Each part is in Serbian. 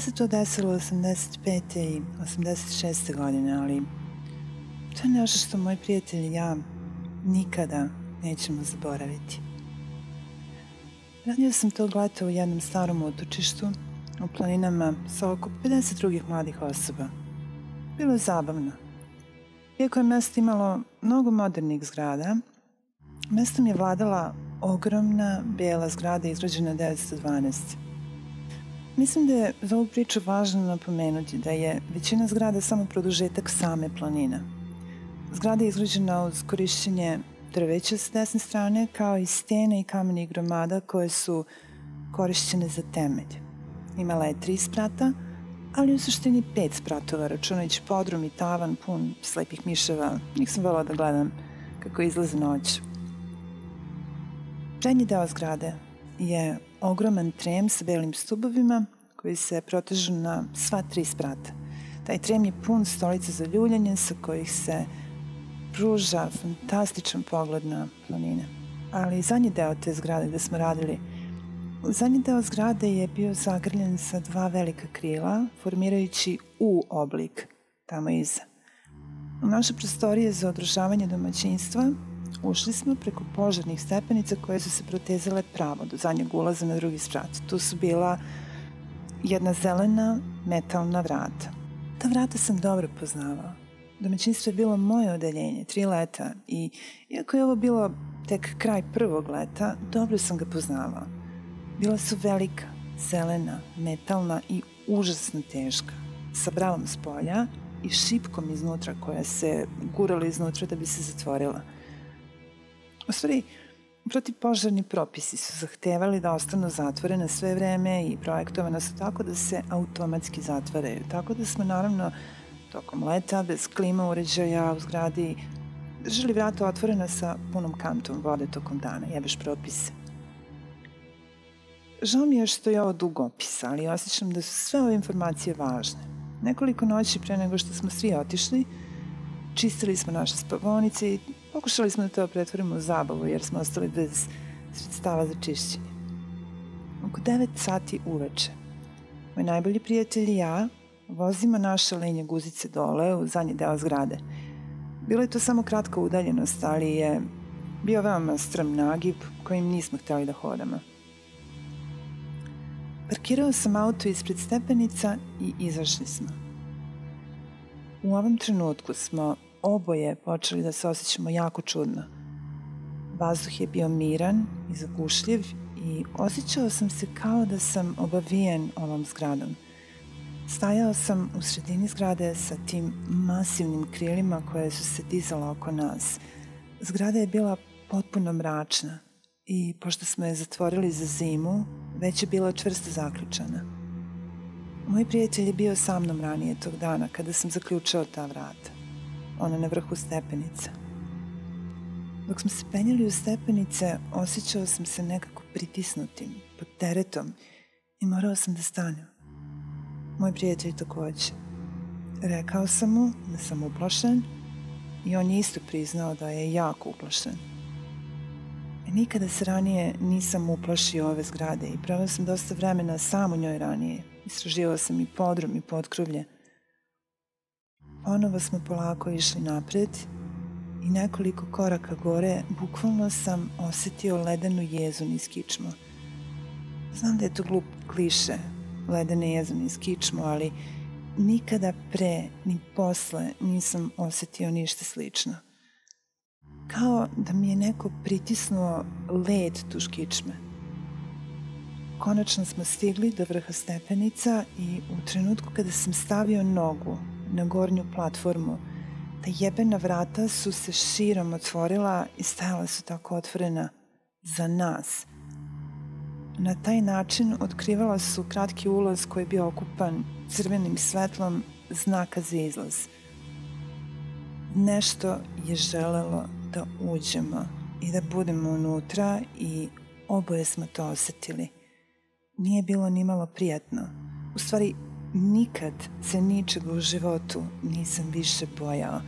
Sve se to desilo 85. i 86. godine, ali to je nešto što moj prijatelj i ja nikada nećemo zaboraviti. Radio sam tog leta u jednom starom utočištu u planinama sa oko 50 drugih mladih osoba. Bilo je zabavno. Iako je mesto imalo mnogo modernih zgrada, mestom je vladala ogromna bijela zgrada izgrađena 1912. Mislim da je za ovu priču važno napomenuti da je većina zgrada samo produžetak same planine. Zgrada je izgrađena uz korišćenje drveća sa desne strane, kao i stene i kamenih gromada koje su korišćene za temelj. Imala je 3 sprata, ali u suštini 5 spratova, računajući podrum i tavan pun slepih miševa. Njih sam volila da gledam kako izlaze noć. Prednji deo zgrade je ogroman trem sa belim stubovima koji se protežu na sva 3 sprata. Taj trem je pun stolica za ljuljanje sa kojih se pruža fantastičan pogled na planine. Ali zadnji deo te zgrade gde smo radili, zadnji deo zgrade je bio zagrljen sa 2 velika krila, formirajući U oblik tamo iza. U naše prostorije za održavanje domaćinstva ušli smo preko požarnih stepenica koje su se protezale pravo do zadnjeg ulaza na drugi sprat. Tu su bila jedna zelena metalna vrata. Ta vrata sam dobro poznavala. Domaćinstvo je bilo moje odeljenje, 3 leta, i iako je ovo bilo tek kraj prvog leta, dobro sam ga poznavala. Bila su velika, zelena, metalna i užasno teška, sa bravom s polja i šipkom iznutra koja se gurala iznutra da bi se zatvorila. U stvari, protivpožarni propisi su zahtevali da ostanu zatvorene sve vreme i projektovane su tako da se automatski zatvaraju. Tako da smo naravno tokom leta, bez klima uređaja u zgradi, držali vrata otvorena sa punom kantom vode tokom dana, jebeš propise. Žao mi je što je ovo dug opis, ali osjećam da su sve ove informacije važne. Nekoliko noći pre nego što smo svi otišli, čistili smo naše spavonice i pokušali smo da to pretvorimo u zabavu jer smo ostali bez sredstava za čišćenje. Oko 9 sati uveče, moj najbolji prijatelj i ja vozimo naše lenje guzice dole u zadnji deo zgrade. Bilo je to samo kratka udaljenost, ali je bio veoma strm nagib kojim nismo hteli da hodamo. Parkirao sam auto ispred stepenica i izašli smo. U ovom trenutku smo oboje počeli da se osjećamo jako čudno. Vazduh je bio miran i zagušljiv i osjećao sam se kao da sam obavijen ovom zgradom. Stajao sam u sredini zgrade sa tim masivnim krilima koje su se dizala oko nas. Zgrada je bila potpuno mračna i pošto smo je zatvorili za zimu, već je bila čvrsto zaključana. Moj prijatelj je bio sa mnom ranije tog dana kada sam zaključao ta vrata. Ona na vrhu stepenica. Dok smo se penjali u stepenice, osjećao sam se nekako pritisnutim, pod teretom i morao sam da stanem. Moj prijatelj takođe. Rekao sam mu da sam uplašen i on je isto priznao da je jako uplašen. Nikada se ranije nisam uplašio ove zgrade i proveo sam dosta vremena sam u njoj ranije. Istraživao sam i podrum i potkrovlje. Ponovo smo polako išli napred i nekoliko koraka gore bukvalno sam osetio ledenu jezu niz kičmu. Znam da je to glup kliše, ledene jezu niz kičmu, ali nikada pre ni posle nisam osetio ništa slično. Kao da mi je neko pritisnuo led tuž kičme. Konačno smo stigli do vrha stepenica i u trenutku kada sam stavio nogu na gornju platformu, ta jebena vrata su se širom otvorila i stajala su tako otvorena za nas. Na taj način otkrivala su kratki ulaz koji je bio okupan crvenim svetlom znaka za izlaz. Nešto je želelo da uđemo i da budemo unutra i oboje smo to osetili. Nije bilo ni malo prijatno. U stvari, nikad se ničega u životu nisam više bojao.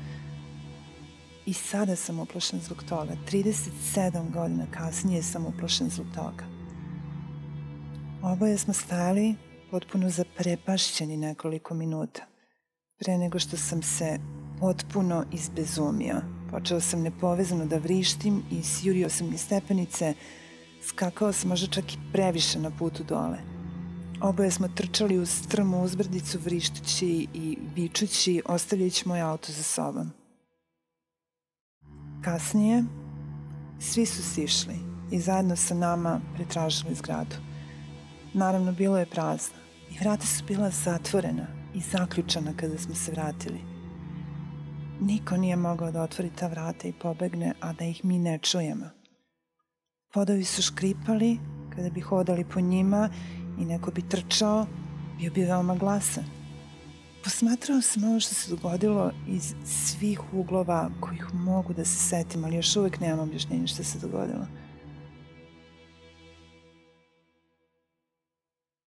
I sada sam uplašen zbog toga. 37 godina kasnije sam uplašen zbog toga. Oboje smo stajali potpuno zaprepašćeni nekoliko minuta. Pre nego što sam se potpuno izbezumio. Počeo sam nepovezano da vrištim i sjurio sam niz stepenice. Skakao sam možda čak i previše na putu dole. Oboje smo trčali uz strmu uzbrdicu vrištući i vičući, ostavljajući moj auto za sobom. Kasnije, svi su sišli i zajedno sa nama pretražili zgradu. Naravno, bilo je prazno i vrata su bila zatvorena i zaključana kada smo se vratili. Niko nije mogao da otvori ta vrata i pobegne, a da ih mi ne čujemo. Podovi su škripali kada bi hodali po njima i neko bi trčao, bio bi veoma glasan. Posmatrao sam ovo što se dogodilo iz svih uglova kojih mogu da se setim, ali još uvek nemam objašnjenja što se dogodilo.